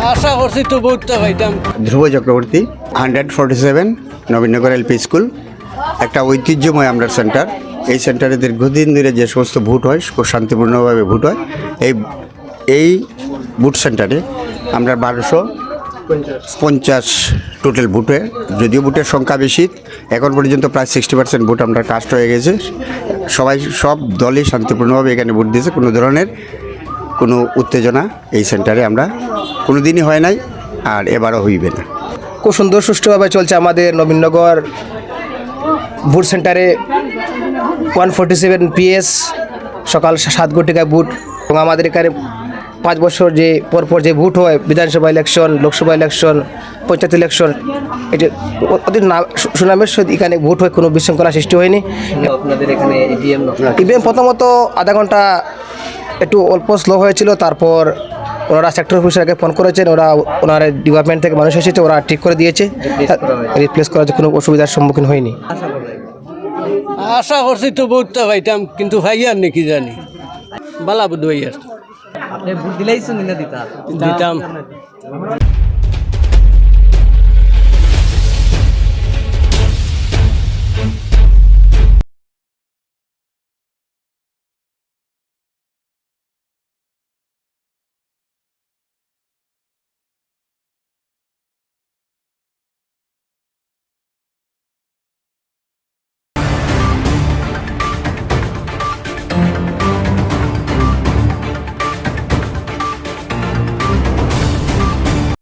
আশা করছি তো বহুতটা পাইতাম। ধ্রুব চক্রবর্তী, 147 নবীনগর এলপি স্কুল, একটা ঐতিহ্যময় আমরা সেন্টার। এই সেন্টারে দীর্ঘদিন ধরে যে সমস্ত ভোট হয় খুব শান্তিপূর্ণভাবে ভোট হয়। এই ভোট সেন্টারে আমরা 1250 টোটাল ভোটে, যদিও ভোটের সংখ্যা বেশি, এখন পর্যন্ত প্রায় 60% ভোট আমরা কাস্ট হয়ে গেছে। সব দলই শান্তিপূর্ণভাবে এখানে ভোট দিয়েছে। কোনো ধরনের কোনো উত্তেজনা এই সেন্টারে আমরা কোনো দিনই হয় নাই, আর এবারও হইবে না। খুব সুন্দর সুষ্ঠুভাবে চলছে আমাদের নবীনগর ভোট সেন্টারে। 147 PS সকাল 7 ঘটিকায় ভোট, এবং আমাদের এখানে 5 বছর যে পরপর যে ভোট হয়, বিধানসভা election, Lok Sabha election, panchayat election, এটি ওদের সুনামের সহিত এখানে ভোট হয়, কোনো বিশৃঙ্খলা সৃষ্টি হয়নি। আপনাদের এখানে ইভিএম প্রথমত আধা ঘন্টা একটু অল্প স্লো হয়েছিল, তারপর ওনারা সেক্টর অফিসারকে ফোন করেছেন, ওনার ডিপার্টমেন্ট থেকে মানুষ এসেছে, ওরা ঠিক করে দিয়েছে, রিপ্লেস করার কোনো অসুবিধার সম্মুখীন হয়নি। আশা করছি তো বহুতটা পাইতাম, কিন্তু ভাইয়ার নাকি জানি বালা বুধ ভাইয়ার আপনি ভোট দিলেইছেন না দিতা দিতাম।